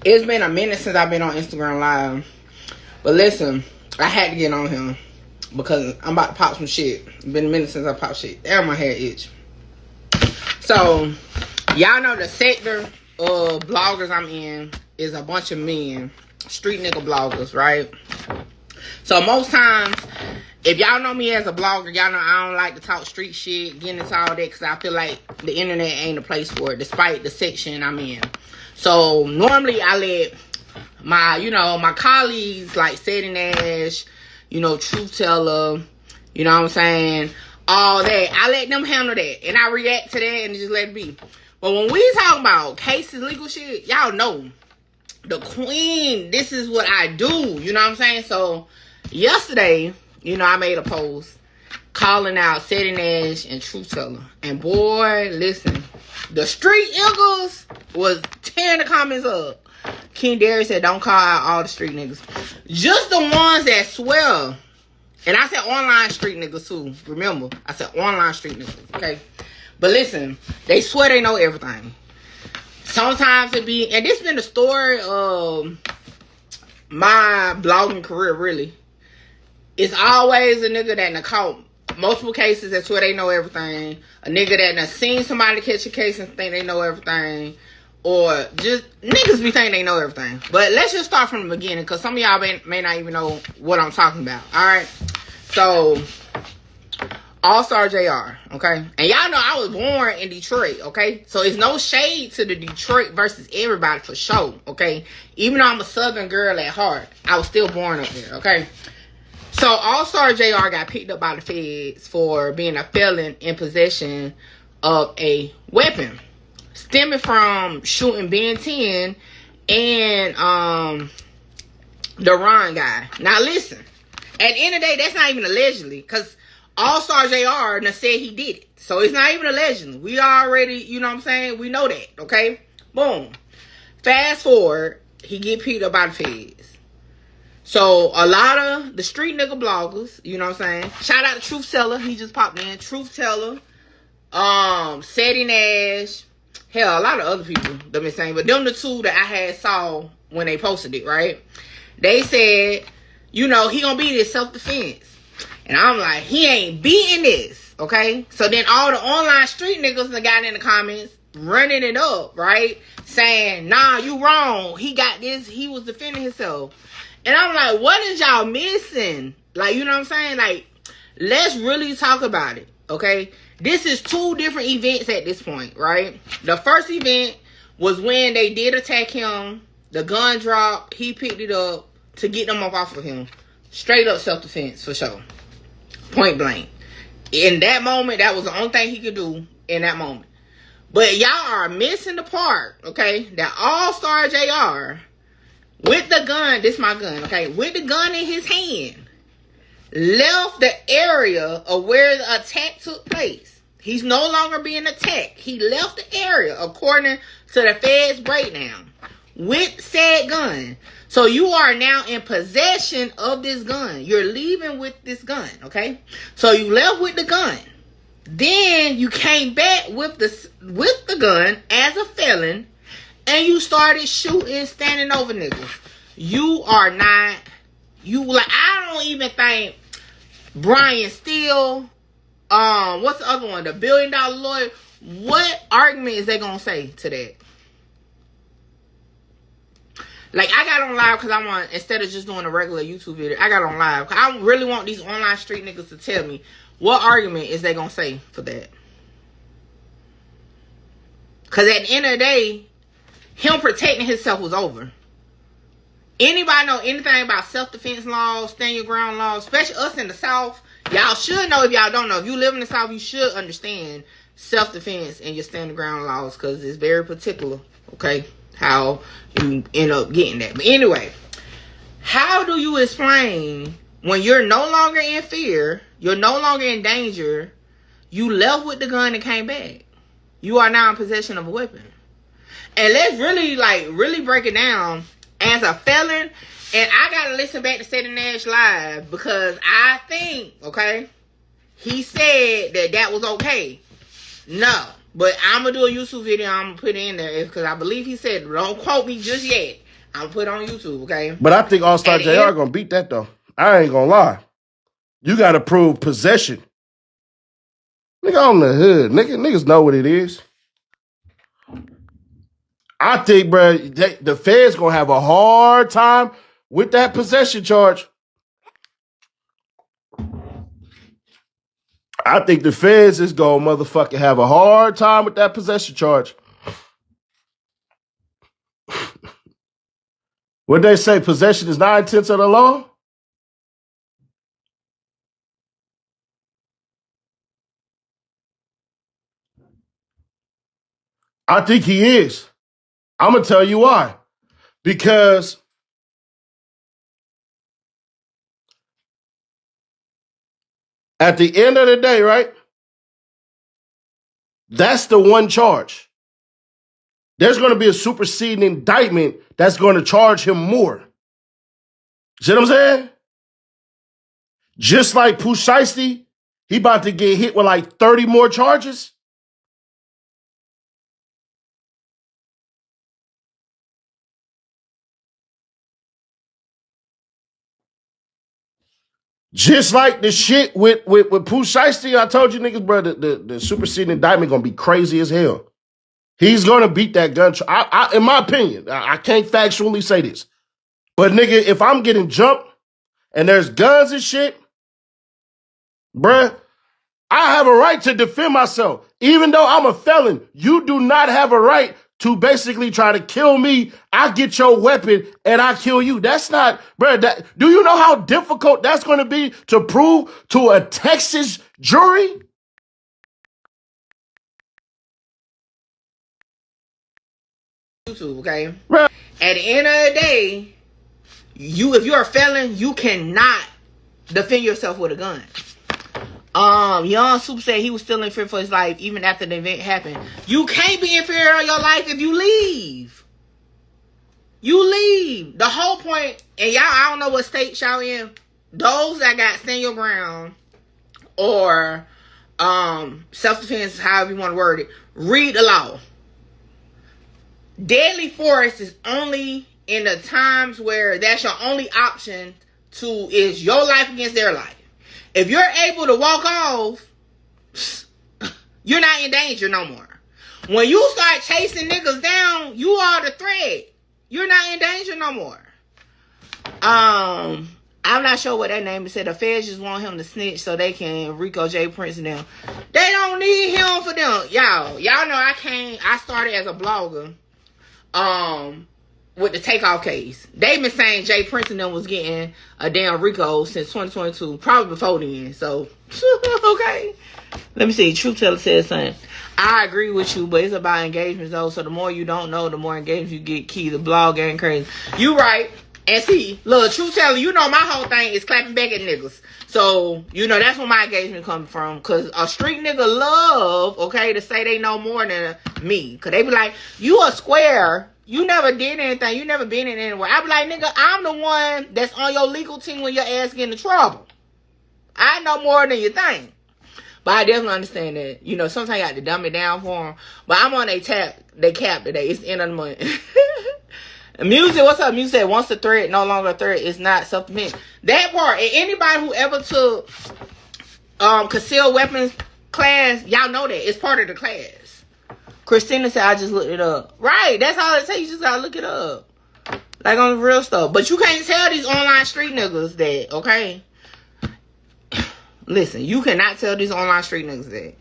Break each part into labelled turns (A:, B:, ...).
A: It's been a minute since I've been on Instagram Live. But listen, I had to get on here because I'm about to pop some shit. It's been a minute since I popped shit. Damn, my hair itch. So, y'all know the sector of bloggers I'm in is a bunch of men. Street nigga bloggers, right? So, most times, if y'all know me as a blogger, y'all know I don't like to talk street shit, get into all that, because I feel like the internet ain't a place for it, despite the section I'm in. So, normally I let my colleagues, like Setting Ash, Truth Teller, you know what I'm saying, all that, I let them handle that, and I react to that, and just let it be. But when we talk about cases, legal shit, y'all know, the queen, this is what I do, you know what I'm saying? So, yesterday, I made a post calling out Setting Ash and Truth Teller. And boy, listen, the street niggas was tearing the comments up. King Derry said, don't call out all the street niggas. Just the ones that swear. And I said online street niggas too. Remember, I said online street niggas, okay? But listen, they swear they know everything. Sometimes it be, and this been the story of my blogging career, really. It's always a nigga that done caught multiple cases that's where they know everything. A nigga that done seen somebody catch a case and think they know everything. Or just niggas be thinking they know everything. But let's just start from the beginning, because some of y'all may not even know what I'm talking about. Alright? So, Allstar JR, okay? And y'all know I was born in Detroit, okay? So it's no shade to the Detroit versus everybody for sure, okay? Even though I'm a Southern girl at heart, I was still born up there, okay? So, Allstar JR got picked up by the feds for being a felon in possession of a weapon, stemming from shooting Ben 10 and the Ron guy. Now, listen, at the end of the day, that's not even allegedly, because Allstar JR said he did it. So, it's not even allegedly. We already, you know what I'm saying? We know that, okay? Boom. Fast forward, he get picked up by the feds. So, a lot of the street nigga bloggers, you know what I'm saying? Shout out to Truth Teller. He just popped in. Truth Teller. Setting Ash. Hell, a lot of other people that been saying. But them the two that I had saw when they posted it, right? They said, he gonna beat it self-defense. And I'm like, he ain't beating this, okay? So, then all the online street niggas that got in the comments running it up, right? Saying, nah, you wrong. He got this. He was defending himself. And I'm like, what is y'all missing? Like, you know what I'm saying? Like, let's really talk about it, okay? This is two different events at this point, right? The first event was when they did attack him. The gun dropped. He picked it up to get them up off of him. Straight up self-defense, for sure. Point blank. In that moment, that was the only thing he could do in that moment. But y'all are missing the part, okay? That Allstar JR, with the gun, this my gun, okay? With the gun in his hand, left the area of where the attack took place. He's no longer being attacked. He left the area, according to the Fed's breakdown, with said gun. So you are now in possession of this gun. You're leaving with this gun, okay? So you left with the gun. Then you came back with the gun as a felon, and you started shooting, standing over niggas. You are not, I don't even think Brian Steele, what's the other one? The $1 billion lawyer. What argument is they gonna say to that? Like, I got on live because I want, instead of just doing a regular YouTube video, I got on live. I really want these online street niggas to tell me what argument is they gonna say for that. Because at the end of the day, him protecting himself was over. Anybody know anything about self-defense laws, stand your ground laws, especially us in the South? Y'all should know. If y'all don't know, if you live in the South, you should understand self-defense and your stand your ground laws, because it's very particular, okay, how you end up getting that. But anyway, how do you explain when you're no longer in fear, you're no longer in danger, you left with the gun and came back? You are now in possession of a weapon. And let's really break it down. As a felon, and I gotta listen back to Setting Ash live, because I think, okay, he said that was okay. No, but I'm gonna do a YouTube video. I'm gonna put it in there because I believe he said, don't quote me just yet, I'm put on YouTube, okay?
B: But I think Allstar JR gonna beat that though. I ain't gonna lie. You gotta prove possession. Nigga on the hood. Niggas know what it is. I think, bro, the feds gonna have a hard time with that possession charge. I think the feds is gonna motherfucking have a hard time with that possession charge. What they say, possession is 9/10 of the law? I think he is. I'm gonna tell you why. Because at the end of the day, right? That's the one charge. There's going to be a superseding indictment that's going to charge him more. See what I'm saying? Just like Pooh Shiesty, he about to get hit with like 30 more charges. Just like the shit with Pooh Shiesty, I told you niggas, bro, the superseding indictment going to be crazy as hell. He's going to beat that gun. In my opinion, I can't factually say this. But nigga, if I'm getting jumped and there's guns and shit, bruh, I have a right to defend myself. Even though I'm a felon, you do not have a right to basically try to kill me. I get your weapon and I kill you. That's not, bruh, do you know how difficult that's going to be to prove to a Texas jury?
A: YouTube, okay?
B: Bruh.
A: At the end of the day, if you're a felon, you cannot defend yourself with a gun. Young Super said he was still in fear for his life even after the event happened. You can't be in fear of your life if you leave. You leave. The whole point, and y'all, I don't know what state y'all in. Those that got stand your ground or self-defense, however you want to word it, read the law. Deadly force is only in the times where that's your only option is your life against their life. If you're able to walk off, you're not in danger no more. When you start chasing niggas down, you are the threat. You're not in danger no more. I'm not sure what that name is. Said the feds just want him to snitch so they can Rico J. Prince and them. They don't need him for them. Y'all know I started as a blogger. With the takeoff case. They've been saying Jay Prince and them was getting a damn Rico since 2022. Probably before then. So, okay. Let me see. Truth Teller said something. I agree with you, but it's about engagements though. So the more you don't know, the more engagements you get. Key, the blog ain't crazy. You right. And see, look, Truth Teller, you know my whole thing is clapping back at niggas. So, that's where my engagement comes from. Because a street nigga love, okay, to say they know more than me. Because they be like, you a square. You never did anything. You never been in anywhere. I be like, nigga, I'm the one that's on your legal team when your ass get into trouble. I know more than you think. But I definitely understand that. Sometimes you have to dumb it down for them. But I'm on they cap today. It's the end of the month. Music, what's up? Music said, once the threat no longer a threat, it's not self-defense. That part, and anybody who ever took concealed weapons class, y'all know that. It's part of the class. Christina said, I just looked it up. Right, that's all it takes. You just gotta look it up. Like on the real stuff. But you can't tell these online street niggas that, okay? Listen, you cannot tell these online street niggas that.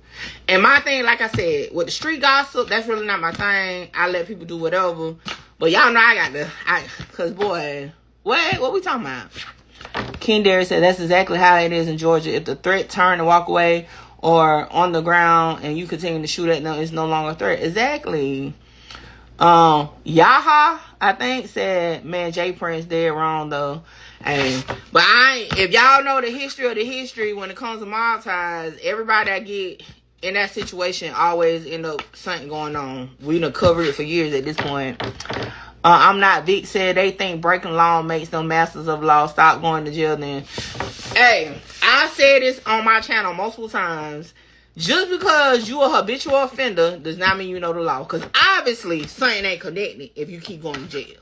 A: And my thing, like I said, with the street gossip, that's really not my thing. I let people do whatever. But y'all know cause boy, what we talking about? Ken Derry said, that's exactly how it is in Georgia. If the threat turn to walk away, or on the ground and you continue to shoot at them, it's no longer a threat. Exactly. Yaha, I think, said, man, Jay Prince dead wrong though. But if y'all know the history when it comes to mob ties, everybody that get in that situation always end up something going on. We done covered it for years at this point. I'm not Vic said they think breaking law makes them masters of law. Stop going to jail then. Hey, I said this on my channel multiple times. Just because you a habitual offender does not mean you know the law. Because obviously, something ain't connected if you keep going to jail.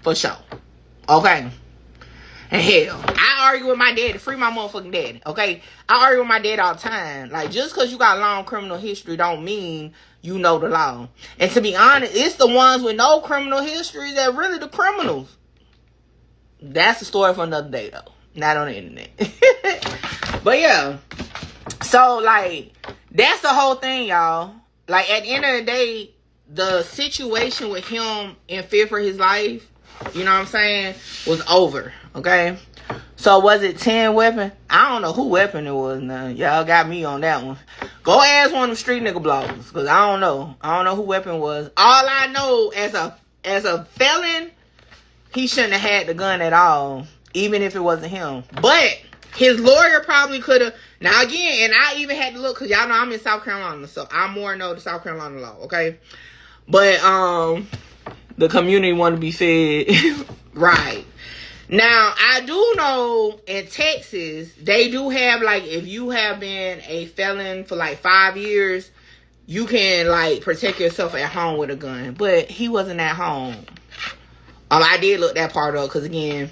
A: For sure. Okay. And hell, I argue with my daddy. Free my motherfucking daddy. Okay? I argue with my daddy all the time. Like, just because you got long criminal history don't mean you know the law. And to be honest, it's the ones with no criminal history that really the criminals. That's a story for another day, though. Not on the internet. But yeah. So, like, that's the whole thing, y'all. Like, at the end of the day, the situation with him in fear for his life, you know what I'm saying, was over. Okay? So, was it 10 weapon? I don't know who weapon it was now. Y'all got me on that one. Go ask one of them street nigga bloggers. Because I don't know. I don't know who weapon was. All I know, as a felon, he shouldn't have had the gun at all. Even if it wasn't him. But his lawyer probably could have. Now again, and I even had to look. Because y'all know I'm in South Carolina. So I more know the South Carolina law. Okay? But the community want to be fed right. Now, I do know in Texas, they do have, like, if you have been a felon for, like, 5 years, you can, like, protect yourself at home with a gun. But he wasn't at home. I did look that part up, because, again,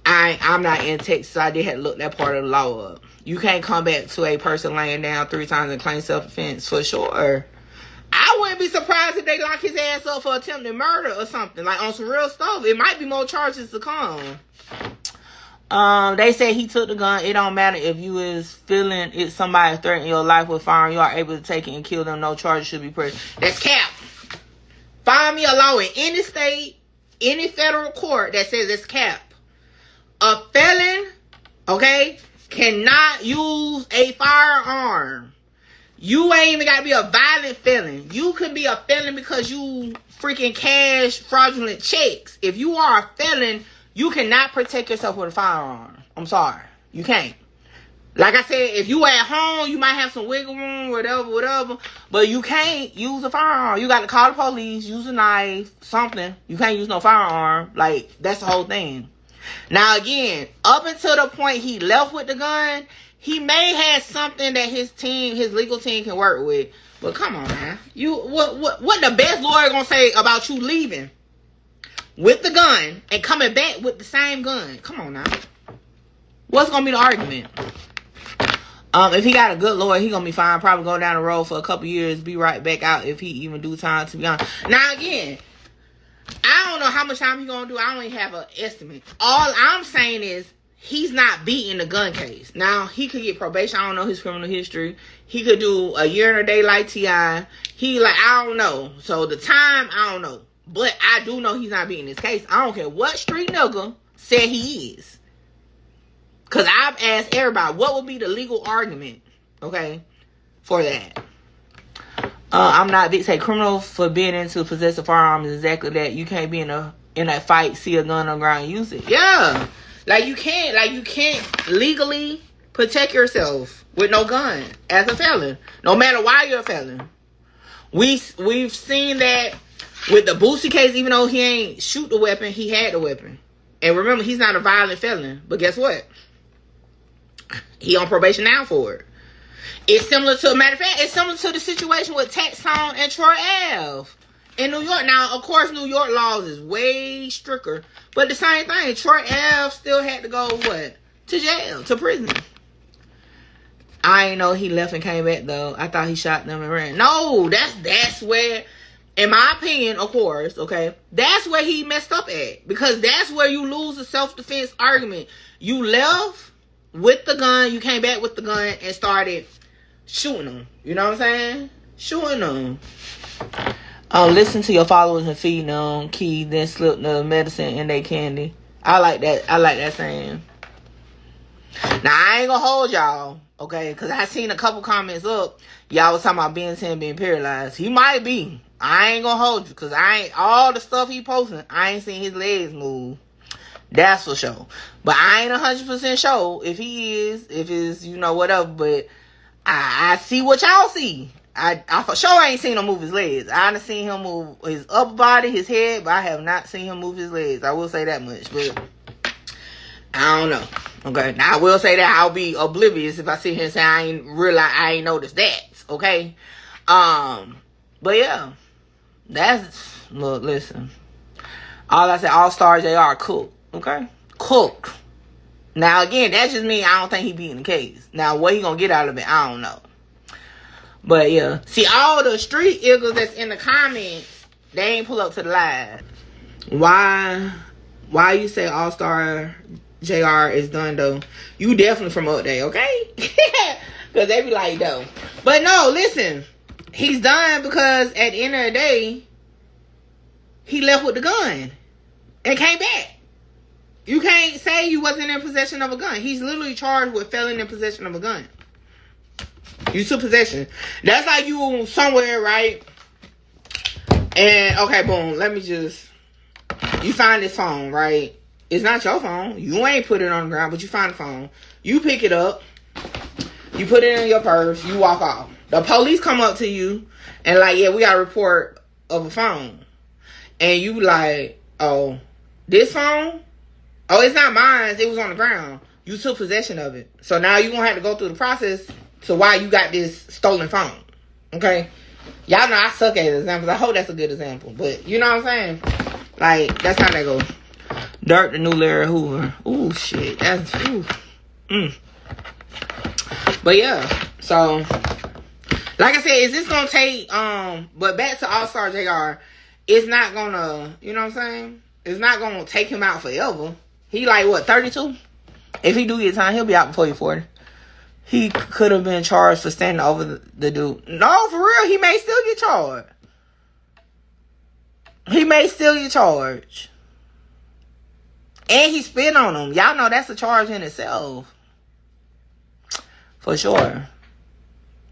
A: I'm not in Texas, so I did have to look that part of the law up. You can't come back to a person laying down 3 times and claim self-defense, for sure. I wouldn't be surprised if they lock his ass up for attempted murder or something. Like, on some real stuff. It might be more charges to come. They say he took the gun. It don't matter if you is feeling it's somebody threatening your life with firearm. You are able to take it and kill them. No charges should be pressed. That's cap. Find me a law in any state, any federal court that says it's cap. A felon, okay, cannot use a firearm. You ain't even got to be a violent felon. You can be a felon because you freaking cash fraudulent checks. If you are a felon, you cannot protect yourself with a firearm. I'm sorry. You can't. Like I said, if you at home, you might have some wiggle room, whatever. But you can't use a firearm. You got to call the police, use a knife, something. You can't use no firearm. Like, that's the whole thing. Now, again, up until the point he left with the gun, he may have something that his legal team can work with. But come on, man. What the best lawyer gonna say about you leaving with the gun and coming back with the same gun? Come on now. What's gonna be the argument? If he got a good lawyer, he gonna be fine. Probably go down the road for a couple years, be right back out if he even do time, to be honest. Now again, I don't know how much time he gonna do. I don't even have an estimate. All I'm saying is, he's not beating the gun case. Now, he could get probation. I don't know his criminal history. He could do a year and a day like T.I. I don't know. So, the time, I don't know. But I do know he's not beating this case. I don't care what street nigga said he is. Because I've asked everybody, what would be the legal argument, okay, for that? I'm not big. Say, criminal forbidden to possess a firearm is exactly that. You can't be in a fight, see a gun on the ground, and use it. Yeah. You can't legally protect yourself with no gun as a felon. No matter why you're a felon. We've seen that with the Boosie case, even though he ain't shoot the weapon, he had the weapon. And remember, he's not a violent felon. But guess what? He on probation now for it. It's similar to, matter of fact, it's similar to the situation with Texon and Troy Ave in New York. Now, of course, New York laws is way stricter. But the same thing, Troy Ave still had to go, what? To jail, to prison. I ain't know he left and came back, though. I thought he shot them and ran. No, that's where, in my opinion, of course, okay, that's where he messed up at. Because that's where you lose the self-defense argument. You left with the gun, you came back with the gun and started shooting them. You know what I'm saying? Shooting them. Listen to your followers and feed them. Key, then slip the medicine in their candy. I like that saying. Now, I ain't gonna hold y'all, okay? Because I seen a couple comments up. Y'all was talking about Ben 10 being paralyzed. He might be. I ain't gonna hold you. Because all the stuff he posting, I ain't seen his legs move. That's for sure. But I ain't 100% sure if he is, if it's, whatever. But I see what y'all see. I for sure ain't seen him move his legs. I done seen him move his upper body, his head, but I have not seen him move his legs. I will say that much, but I don't know. Okay, now I will say that I'll be oblivious if I sit here and say I ain't noticed that. Okay, but yeah, look, listen. All I said, Allstar JR cooked. Okay? Cooked. Now, again, that just means I don't think he beating the case. Now, what he gonna get out of it, I don't know. But, yeah. See, all the street eagles that's in the comments, they ain't pull up to the live. Why you say Allstar JR is done, though? You definitely from up there, okay? Because they be like, though. But, no, listen. He's done because at the end of the day, he left with the gun and came back. You can't say you wasn't in possession of a gun. He's literally charged with felon in possession of a gun. You took possession. That's like you somewhere, right? And, okay, boom. Let me just... You find this phone, right? It's not your phone. You ain't put it on the ground, but you find the phone. You pick it up. You put it in your purse. You walk off. The police come up to you and like, yeah, we got a report of a phone. And you like, oh, this phone? Oh, it's not mine. It was on the ground. You took possession of it. So now you're going to have to go through the process to why you got this stolen phone. Okay? Y'all know I suck at examples. I hope that's a good example. But you know what I'm saying? Like, that's how that goes. Dirt the new Larry Hoover. Ooh, shit. That's, ooh. But yeah. So, like I said, is this going to take, but back to Allstar JR, it's not going to, you know what I'm saying? It's not going to take him out forever. He like, what, 32? If he do get time, he'll be out before he's 40. He could have been charged for standing over the dude. No, for real, he may still get charged. He may still get charged. And he spit on him. Y'all know that's a charge in itself. For sure.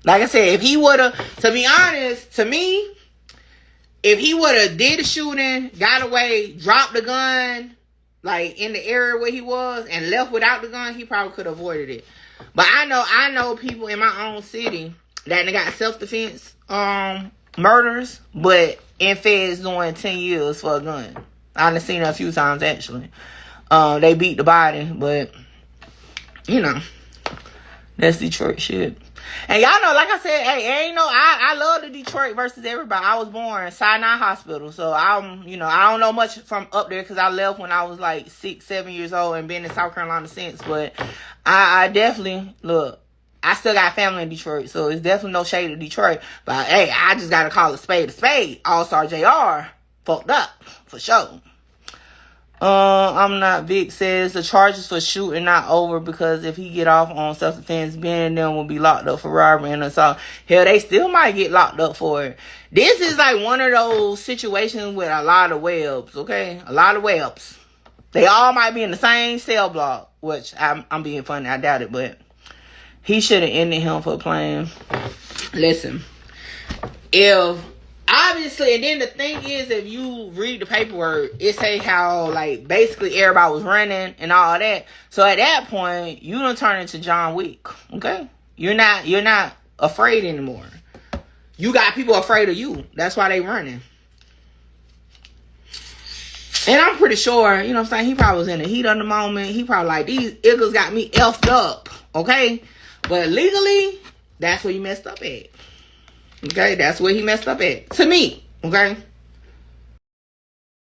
A: Like I said, if he would have, to be honest, to me, if he would have did the shooting, got away, dropped the gun, like in the area where he was, and left without the gun, he probably could have avoided it. But I know people in my own city that they got self-defense murders, but in feds doing 10 years for a gun. I've seen it a few times actually. They beat the body, but you know, that's Detroit shit. And y'all know, like I said, hey, ain't no, I love the Detroit versus everybody. I was born in Sinai Hospital, so I'm, you know, I don't know much from up there because I left when I was like 6, 7 years old and been in South Carolina since. But I definitely, look, I still got family in Detroit, so it's definitely no shade to Detroit. But hey, I just gotta call a spade a spade. Allstar JR fucked up for sure. I'm not Vic says the charges for shooting not over because if he get off on self-defense, Ben and them will be locked up for robbery and assault. Hell, they still might get locked up for it. This is like one of those situations with a lot of webs, okay? A lot of webs. They all might be in the same cell block, which I'm being funny, I doubt it, but he should have ended him for playing. Listen, obviously, and then the thing is, if you read the paperwork, it say how, like, basically everybody was running and all that. So at that point, you don't turn into John Wick, okay? You're not afraid anymore. You got people afraid of you. That's why they running. And I'm pretty sure, you know what I'm saying, he probably was in the heat of the moment. He probably like, these niggas got me effed up, okay? But legally, that's where you messed up at. Okay, that's where he messed up at. To me, okay?